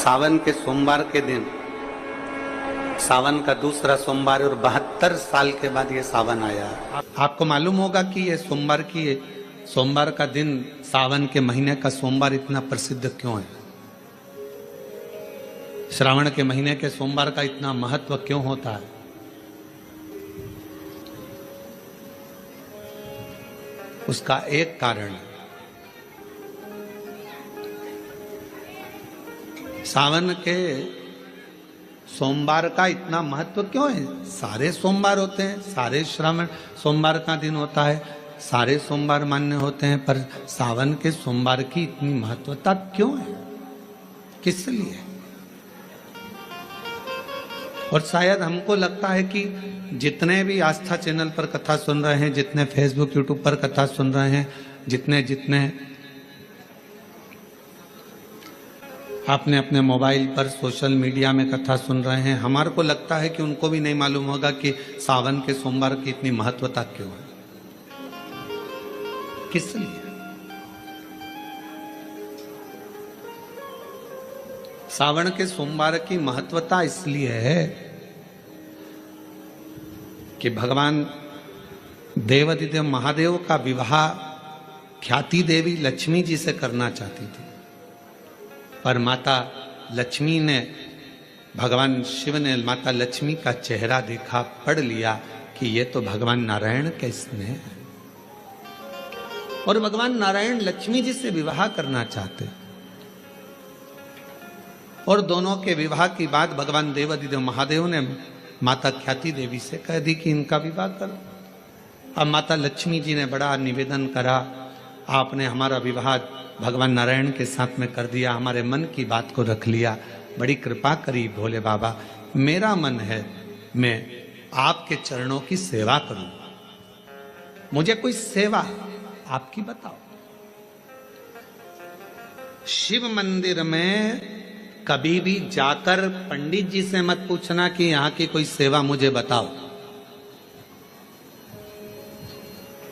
सावन के सोमवार के दिन, सावन का दूसरा सोमवार और 72 साल के बाद ये सावन आया। आपको मालूम होगा कि ये सोमवार का दिन, सावन के महीने का सोमवार इतना प्रसिद्ध क्यों है? श्रावण के महीने के सोमवार का इतना महत्व क्यों होता है? उसका एक कारण है, सावन के सोमवार का इतना महत्व क्यों है? सारे सोमवार होते हैं, सारे श्रावण सोमवार का दिन होता है, सारे सोमवार मान्य होते हैं, पर सावन के सोमवार की इतनी महत्वता क्यों है? किस लिए? और शायद हमको लगता है कि जितने भी आस्था चैनल पर कथा सुन रहे हैं, जितने फेसबुक यूट्यूब पर कथा सुन रहे हैं, जितने आपने अपने मोबाइल पर सोशल मीडिया में कथा सुन रहे हैं, हमारे को लगता है कि उनको भी नहीं मालूम होगा कि सावन के सोमवार की इतनी महत्वता क्यों है, किस लिए। सावन के सोमवार की महत्वता इसलिए है कि भगवान देवाधिदेव महादेव का विवाह ख्याति देवी लक्ष्मी जी से करना चाहती थी, पर माता लक्ष्मी ने, भगवान शिव ने माता लक्ष्मी का चेहरा देखा, पढ़ लिया कि ये तो भगवान नारायण के स्नेह है, और भगवान नारायण लक्ष्मी जी से विवाह करना चाहते। और दोनों के विवाह की बात भगवान देवाधिदेव महादेव ने माता ख्याति देवी से कह दी कि इनका विवाह करो। अब माता लक्ष्मी जी ने बड़ा निवेदन करा, आपने हमारा विवाह भगवान नारायण के साथ में कर दिया, हमारे मन की बात को रख लिया, बड़ी कृपा करी भोले बाबा, मेरा मन है मैं आपके चरणों की सेवा करूं, मुझे कोई सेवा आपकी बताओ। शिव मंदिर में कभी भी जाकर पंडित जी से मत पूछना कि यहां की कोई सेवा मुझे बताओ।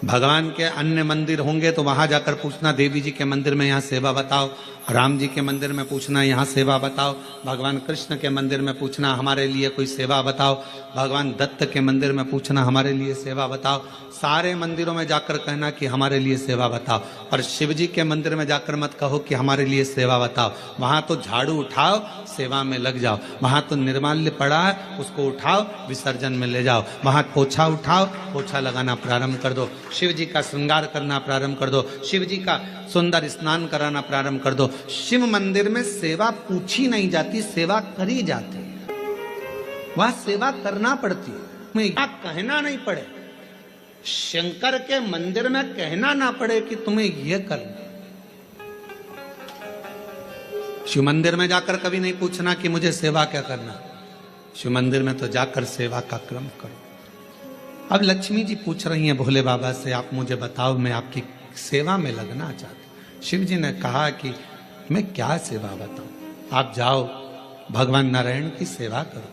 भगवान के अन्य मंदिर होंगे तो वहां जाकर पूछना, देवी जी के मंदिर में यहाँ सेवा बताओ, राम जी के मंदिर में पूछना यहाँ सेवा बताओ, भगवान कृष्ण के मंदिर में पूछना हमारे लिए कोई सेवा बताओ, भगवान दत्त के मंदिर में पूछना हमारे लिए सेवा बताओ। सारे मंदिरों में जाकर कहना कि हमारे लिए सेवा बताओ, और शिव जी के मंदिर में जाकर मत कहो कि हमारे लिए सेवा बताओ। वहां तो झाड़ू उठाओ, सेवा में लग जाओ, वहां तो निर्माल्य पड़ा है उसको उठाओ, विसर्जन में ले जाओ, वहां पोछा उठाओ, पोछा लगाना प्रारंभ कर दो, शिव जी का श्रृंगार करना प्रारंभ कर दो, शिव जी का सुंदर स्नान कराना प्रारंभ कर दो। शिव मंदिर में सेवा पूछी नहीं जाती, सेवा करी जाती है, वहां सेवा करना पड़ती है, कहना नहीं पड़े। शंकर के मंदिर में कहना ना पड़े कि तुम्हें यह करना। शिव मंदिर में जाकर कभी नहीं पूछना कि मुझे सेवा क्या करना, शिव मंदिर में तो जाकर सेवा का क्रम करो। अब लक्ष्मी जी पूछ रही हैं भोले बाबा से, आप मुझे बताओ, मैं आपकी सेवा में लगना चाहती हूं। शिव जी ने कहा कि मैं क्या सेवा बताऊं, आप जाओ भगवान नारायण की सेवा करो।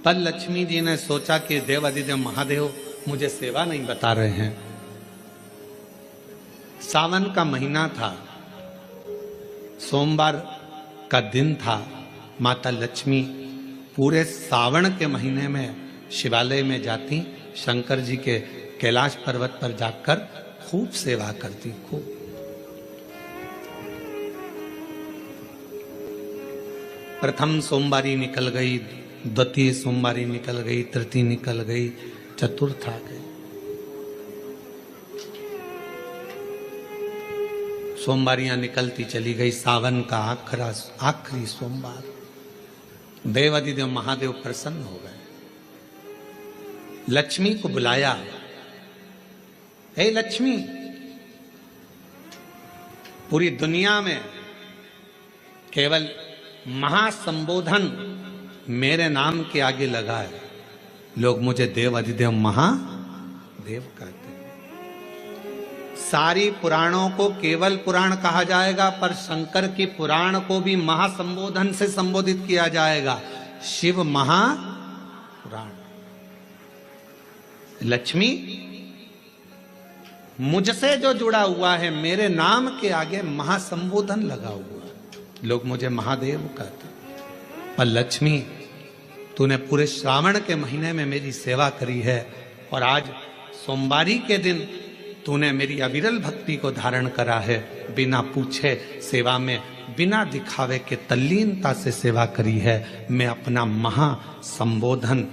पर लक्ष्मी जी ने सोचा कि देवाधिदेव महादेव मुझे सेवा नहीं बता रहे हैं। सावन का महीना था, सोमवार का दिन था, माता लक्ष्मी पूरे सावन के महीने में शिवालय में जाती, शंकर जी के कैलाश पर्वत पर जाकर खूब सेवा करती, खूब। प्रथम सोमवारी निकल गई, द्वितीय सोमवारी निकल गई, तृतीय निकल गई, चतुर्थ आ गई। सोमवारियां निकलती चली गई। सावन का आखिरी सोमवार, देवाधिदेव महादेव प्रसन्न हो गए, लक्ष्मी को बुलाया, हे लक्ष्मी, पूरी दुनिया में केवल महासंबोधन मेरे नाम के आगे लगा है, लोग मुझे देवाधिदेव महादेव कहते हैं। सारी पुराणों को केवल पुराण कहा जाएगा, पर शंकर की पुराण को भी महासंबोधन से संबोधित किया जाएगा, शिव महापुराण। लक्ष्मी, मुझसे जो जुड़ा हुआ है, मेरे नाम के आगे महासंबोधन लगा हुआ है। लोग मुझे महादेव कहते, पर लक्ष्मी तूने पूरे श्रावण के महीने में मेरी सेवा करी है, और आज सोमवारी के दिन तूने मेरी अविरल भक्ति को धारण करा है। बिना पूछे सेवा में, बिना दिखावे के तल्लीनता से सेवा करी है। मैं अपना महा संबोधन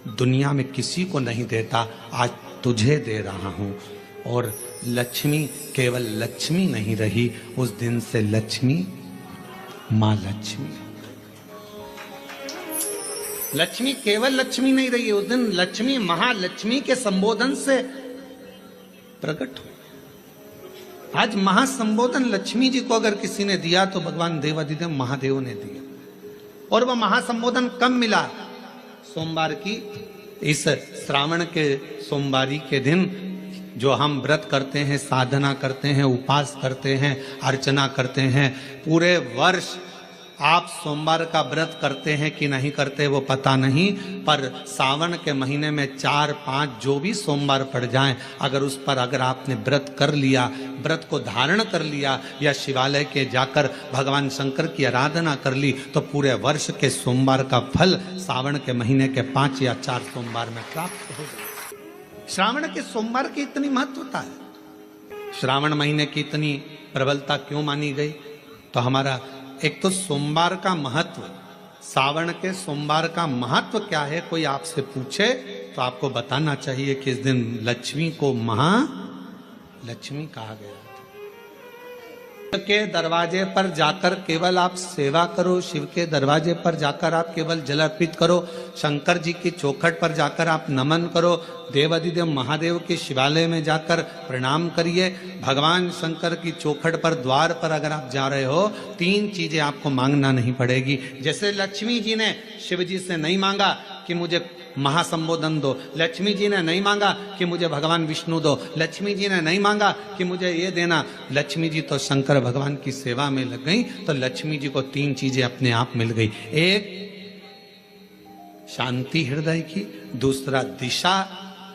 दुनिया में किसी को नहीं देता, आज तुझे दे रहा हूं। और लक्ष्मी केवल लक्ष्मी नहीं रही, उस दिन से लक्ष्मी मां लक्ष्मी। लक्ष्मी केवल लक्ष्मी नहीं रही, उस दिन लक्ष्मी महालक्ष्मी के संबोधन से प्रकट हुई। आज महासंबोधन लक्ष्मी जी को अगर किसी ने दिया तो भगवान देवाधिदेव महादेव ने दिया। और वह महासंबोधन कब मिला? सोमवार की इस श्रावण के सोमवारी के दिन जो हम व्रत करते हैं, साधना करते हैं, उपास करते हैं, अर्चना करते हैं। पूरे वर्ष आप सोमवार का व्रत करते हैं कि नहीं करते वो पता नहीं, पर सावन के महीने में 4-5 जो भी सोमवार पड़ जाएं, अगर उस पर अगर आपने व्रत कर लिया, व्रत को धारण कर लिया, या शिवालय के जाकर भगवान शंकर की आराधना कर ली, तो पूरे वर्ष के सोमवार का फल सावन के महीने के 5 या 4 सोमवार में प्राप्त हो जाए। श्रावण के सोमवार की इतनी महत्वता है, श्रावण महीने की इतनी प्रबलता क्यों मानी गई? तो हमारा एक तो सोमवार का महत्व, सावन के सोमवार का महत्व क्या है, कोई आपसे पूछे तो आपको बताना चाहिए कि इस दिन लक्ष्मी को महालक्ष्मी कहा गया। शिव के दरवाजे पर जाकर केवल आप सेवा करो, शिव के दरवाजे पर जाकर आप केवल जल अर्पित करो, शंकर जी की चौखट पर जाकर आप नमन करो, देवाधिदेव महादेव के शिवालय में जाकर प्रणाम करिए। भगवान शंकर की चौखट पर, द्वार पर अगर आप जा रहे हो, 3 चीजें आपको मांगना नहीं पड़ेगी। जैसे लक्ष्मी जी ने शिव जी से नहीं मांगा कि मुझे महासंबोधन दो, लक्ष्मी जी ने नहीं मांगा कि मुझे भगवान विष्णु दो, लक्ष्मी जी ने नहीं मांगा कि मुझे ये देना। लक्ष्मी जी तो शंकर भगवान की सेवा में लग गई, तो लक्ष्मी जी को 3 चीजें अपने आप मिल गई। एक शांति हृदय की, दूसरा दिशा,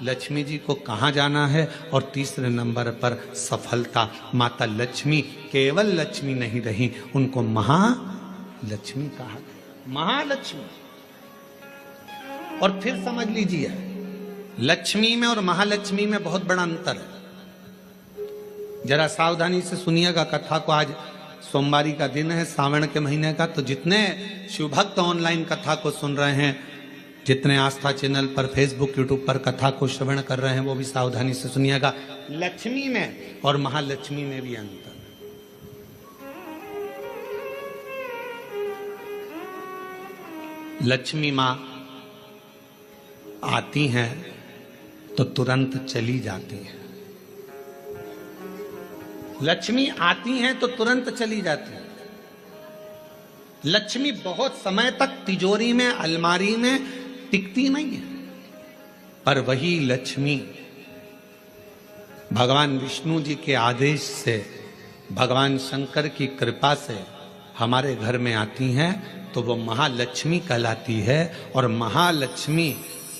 लक्ष्मी जी को कहाँ जाना है, और तीसरे नंबर पर सफलता। माता लक्ष्मी केवल लक्ष्मी नहीं रही, उनको महालक्ष्मी कहा गया, महालक्ष्मी। और फिर समझ लीजिए, लक्ष्मी में और महालक्ष्मी में बहुत बड़ा अंतर है। जरा सावधानी से सुनिएगा कथा को। आज सोमवारी का दिन है, सावन के महीने का, तो जितने शिवभक्त ऑनलाइन कथा को सुन रहे हैं, जितने आस्था चैनल पर, फेसबुक, यूट्यूब पर कथा को श्रवण कर रहे हैं, वो भी सावधानी से सुनिएगा। लक्ष्मी में और महालक्ष्मी में भी अंतर। लक्ष्मी मां आती हैं तो तुरंत चली जाती हैं। लक्ष्मी आती हैं तो तुरंत चली जाती हैं। लक्ष्मी बहुत समय तक तिजोरी में, अलमारी में टिकती नहीं है, पर वही लक्ष्मी भगवान विष्णु जी के आदेश से, भगवान शंकर की कृपा से हमारे घर में आती हैं, तो वो महालक्ष्मी कहलाती है। और महालक्ष्मी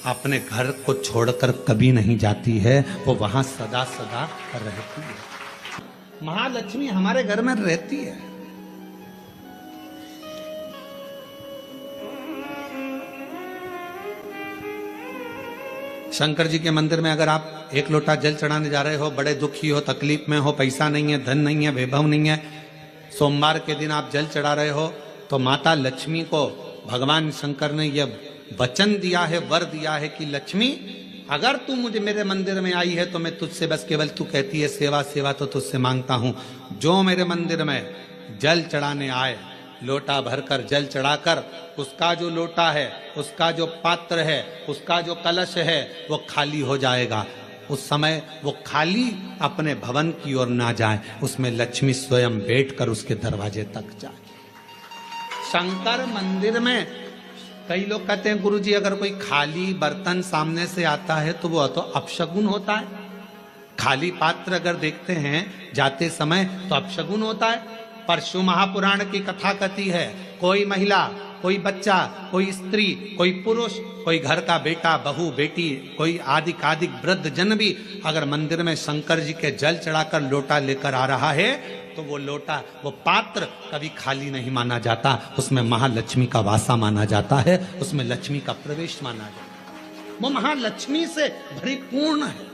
अपने घर को छोड़कर कभी नहीं जाती है, वो वहां सदा सदा रहती है। महालक्ष्मी हमारे घर में रहती है। शंकर जी के मंदिर में अगर आप 1 लोटा जल चढ़ाने जा रहे हो, बड़े दुखी हो, तकलीफ में हो, पैसा नहीं है, धन नहीं है, वैभव नहीं है, सोमवार के दिन आप जल चढ़ा रहे हो, तो माता लक्ष्मी को भगवान शंकर ने यह वचन दिया है, वर दिया है कि लक्ष्मी, अगर तू मुझे मेरे मंदिर में आई है तो मैं तुझसे बस केवल, तू कहती है सेवा सेवा, तो तुझसे मांगता हूं, जो मेरे मंदिर में जल चढ़ाने आए, लोटा भरकर जल चढ़ाकर, उसका जो लोटा है, उसका जो पात्र है, उसका जो कलश है, वो खाली हो जाएगा। उस समय वो खाली अपने भवन की ओर ना जाए, उसमें लक्ष्मी स्वयं बैठकर उसके दरवाजे तक जाए। शंकर मंदिर में कई लोग कहते हैं गुरुजी अगर कोई खाली बर्तन सामने से आता है तो वो तो अपशगुन होता है। खाली पात्र अगर देखते हैं जाते समय तो अपशगुन होता है। पर शिव महापुराण की कथा कहती है, कोई महिला, कोई बच्चा, कोई स्त्री, कोई पुरुष, कोई घर का बेटा, बहू, बेटी, कोई आदिक वृद्ध जन भी अगर मंदिर में शंकर जी के जल चढ़ाकर लोटा लेकर आ रहा है तो वो लोटा, वो पात्र कभी खाली नहीं माना जाता, उसमें महालक्ष्मी का वासा माना जाता है, उसमें लक्ष्मी का प्रवेश माना जाता है, वो महालक्ष्मी से परिपूर्ण है।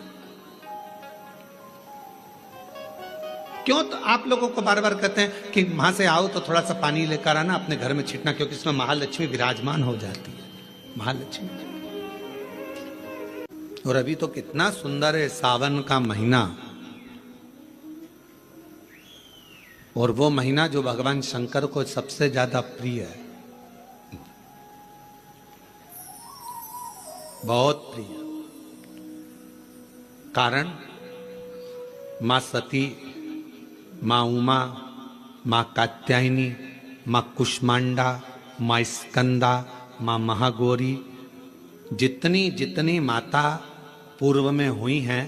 क्यों? तो आप लोगों को बार बार कहते हैं कि वहां से आओ तो थोड़ा सा पानी लेकर आना, अपने घर में छिटना, क्योंकि इसमें महालक्ष्मी विराजमान हो जाती है, महालक्ष्मी। और अभी तो कितना सुंदर है सावन का महीना, और वो महीना जो भगवान शंकर को सबसे ज्यादा प्रिय है, बहुत प्रिय। कारण मां सती, मां उमा, मां कात्यायनी, मां कुष्मांडा, मां स्कंदा, मां महागौरी, जितनी जितनी माता पूर्व में हुई हैं,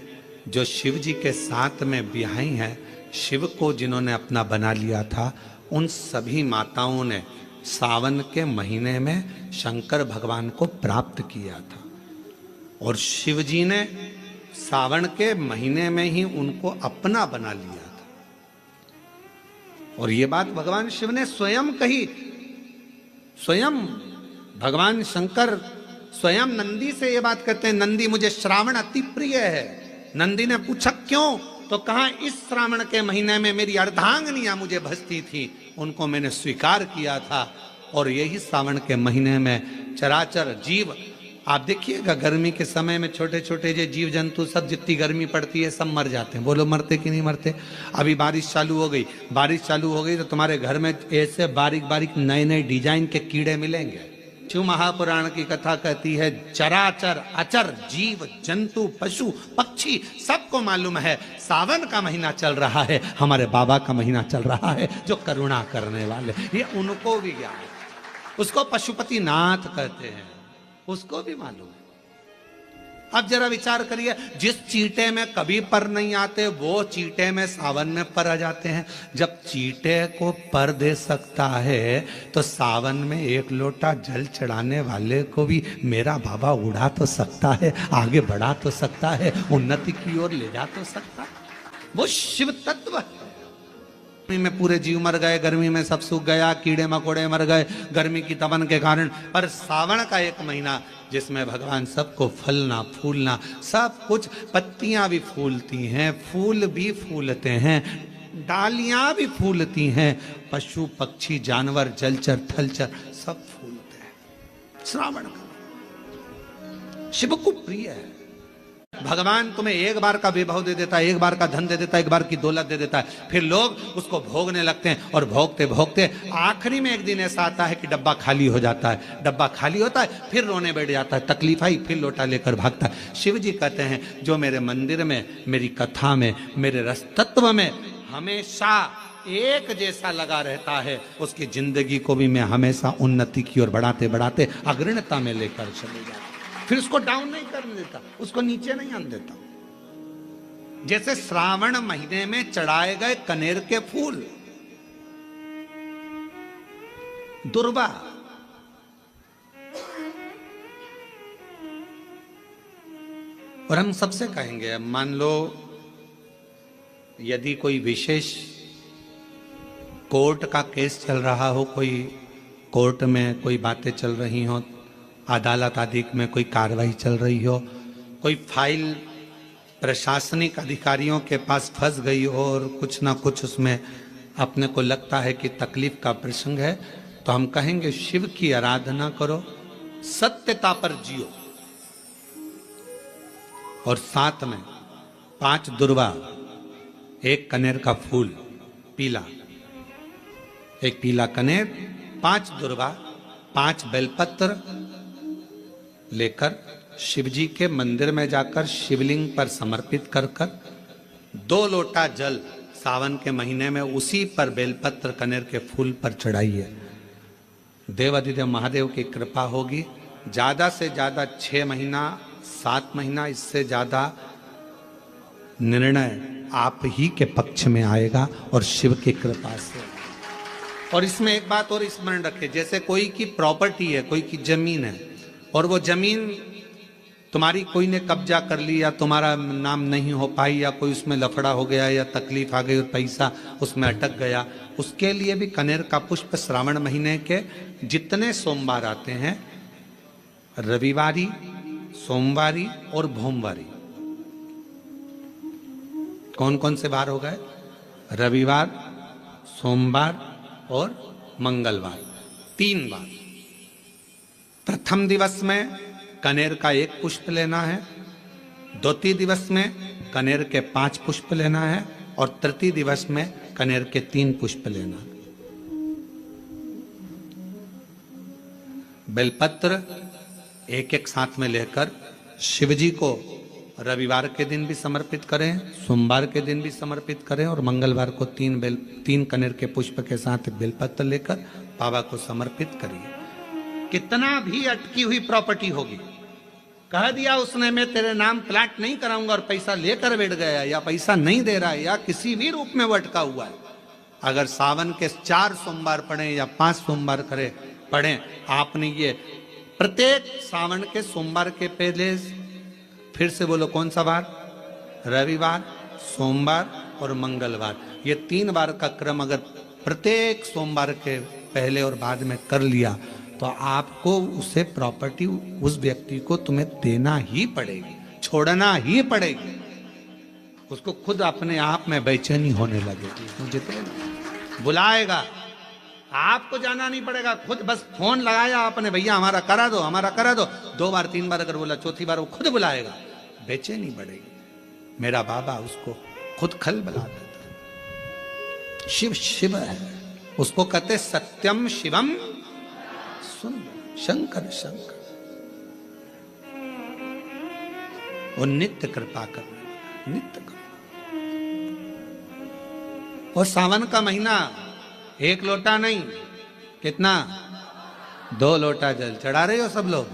जो शिव जी के साथ में ब्याही हैं, शिव को जिन्होंने अपना बना लिया था, उन सभी माताओं ने सावन के महीने में शंकर भगवान को प्राप्त किया था, और शिव जी ने सावन के महीने में ही उनको अपना बना लिया था। और ये बात भगवान शिव ने स्वयं कही, स्वयं भगवान शंकर स्वयं नंदी से ये बात कहते हैं, नंदी मुझे श्रावण अति प्रिय है। नंदी ने पूछा क्यों? तो कहा इस श्रावण के महीने में मेरी अर्धांगिनियां मुझे भजती थी, उनको मैंने स्वीकार किया था, और यही श्रावण के महीने में चराचर जीव, आप देखिएगा गर्मी के समय में छोटे छोटे जो जीव जंतु सब, जितनी गर्मी पड़ती है सब मर जाते हैं। बोलो मरते कि नहीं मरते? अभी बारिश चालू हो गई, बारिश चालू हो गई तो तुम्हारे घर में ऐसे बारीक बारीक नए नए डिजाइन के कीड़े मिलेंगे। शिव महापुराण की कथा कहती है चराचर अचर जीव जंतु पशु पक्षी सबको मालूम है सावन का महीना चल रहा है, हमारे बाबा का महीना चल रहा है जो करुणा करने वाले, ये उनको भी ज्ञान है। उसको पशुपति नाथ कहते हैं, उसको भी मालूम है। अब जरा विचार करिए, जिस चींटे में कभी पर नहीं आते वो चींटे में सावन में पर आ जाते हैं। जब चींटे को पर दे सकता है तो सावन में एक लोटा जल चढ़ाने वाले को भी मेरा बाबा उड़ा तो सकता है, आगे बढ़ा तो सकता है, उन्नति की ओर ले जा तो सकता है। वो शिव तत्व है। गर्मी में पूरे जीव मर गए, गर्मी में सब सूख गया, कीड़े मकोड़े मर गए गर्मी की तपन के कारण, पर सावन का एक महीना जिसमें भगवान सबको फलना फूलना सब कुछ, पत्तियां भी फूलती हैं, फूल भी फूलते हैं, डालियां भी फूलती हैं, पशु पक्षी जानवर जलचर थलचर सब फूलते हैं। श्रावण का शिव को प्रिय है। भगवान तुम्हें एक बार का वैभव दे देता है, एक बार का धन दे देता है, एक बार की दौलत दे देता है, फिर लोग उसको भोगने लगते हैं, और भोगते भोगते आखिरी में एक दिन ऐसा आता है कि डब्बा खाली हो जाता है। डब्बा खाली होता है, फिर रोने बैठ जाता है, तकलीफ आई, फिर लोटा लेकर भागता है। शिव जी कहते हैं जो मेरे मंदिर में, मेरी कथा में, मेरे रस तत्व में हमेशा एक जैसा लगा रहता है, उसकी जिंदगी को भी मैं हमेशा उन्नति की ओर बढ़ाते बढ़ाते अग्रणता में लेकर चले जाता, फिर उसको डाउन नहीं करने देता, उसको नीचे नहीं आने देता। जैसे श्रावण महीने में चढ़ाए गए कनेर के फूल, दुर्वा, और हम सबसे कहेंगे, मान लो यदि कोई विशेष कोर्ट का केस चल रहा हो, कोई कोर्ट में कोई बातें चल रही हो, अदालत आदि में कोई कार्रवाई चल रही हो, कोई फाइल प्रशासनिक अधिकारियों के पास फंस गई हो और कुछ ना कुछ उसमें अपने को लगता है कि तकलीफ का प्रसंग है, तो हम कहेंगे शिव की आराधना करो, सत्यता पर जियो, और साथ में 5 दुर्वा, 1 कनेर का फूल पीला, 1 पीला कनेर, 5 दुर्वा, 5 बेलपत्र लेकर शिव जी के मंदिर में जाकर शिवलिंग पर समर्पित कर कर 2 लोटा जल सावन के महीने में उसी पर बेलपत्र कनेर के फूल पर चढ़ाइए। देवाधिदेव महादेव की कृपा होगी। ज्यादा से ज्यादा 6 महीना 7 महीना, इससे ज्यादा निर्णय आप ही के पक्ष में आएगा और शिव की कृपा से। और इसमें एक बात और स्मरण रखें, जैसे कोई की प्रॉपर्टी है, कोई की जमीन है, और वो जमीन तुम्हारी कोई ने कब्जा कर लिया, तुम्हारा नाम नहीं हो पाई, या कोई उसमें लफड़ा हो गया, या तकलीफ आ गई और पैसा उसमें अटक गया, उसके लिए भी कनेर का पुष्प श्रावण महीने के जितने सोमवार आते हैं, रविवारी, सोमवारी और भोमवारी, कौन कौन से वार हो गए? रविवार, सोमवार और मंगलवार, 3 बार। प्रथम दिवस में कनेर का 1 पुष्प लेना है, द्वितीय दिवस में कनेर के 5 पुष्प लेना है, और तृतीय दिवस में कनेर के 3 पुष्प लेना है। बेलपत्र एक एक साथ में लेकर शिव जी को रविवार के दिन भी समर्पित करें, सोमवार के दिन भी समर्पित करें, और मंगलवार को 3 कनेर के पुष्प के साथ बेलपत्र लेकर बाबा को समर्पित करिए। कितना भी अटकी हुई प्रॉपर्टी होगी, कह दिया उसने मैं तेरे नाम प्लाट नहीं कराऊंगा और पैसा लेकर बैठ गया, या पैसा नहीं दे रहा है, या किसी भी रूप में वो अटका हुआ है, अगर सावन के 4 सोमवार पढ़े या 5 सोमवार पढ़े, आपने ये प्रत्येक सावन के सोमवार के पहले, फिर से बोलो कौन सा बार? रविवार, सोमवार और मंगलवार, ये 3 बार का क्रम अगर प्रत्येक सोमवार के पहले और बाद में कर लिया तो आपको उसे प्रॉपर्टी उस व्यक्ति को तुम्हें देना ही पड़ेगी, छोड़ना ही पड़ेगी। उसको खुद अपने आप में बेचैनी होने लगेगी, मुझे तो बुलाएगा, आपको जाना नहीं पड़ेगा, खुद बस फोन लगाया आपने, भैया हमारा करा दो, हमारा करा दो, 2 बार 3 बार अगर बोला, चौथी बार वो खुद बुलाएगा, बेचैनी बढ़ेगी। मेरा बाबा उसको खुद खल बुला देता। शिव शिव है, उसको कहते सत्यम शिवम सुंदर, शंकर शंकर, वो नित्य कृपा करने वाला, नित्य कृपा। और सावन का महीना 1 लोटा नहीं, कितना? 2 लोटा जल चढ़ा रहे हो सब लोग?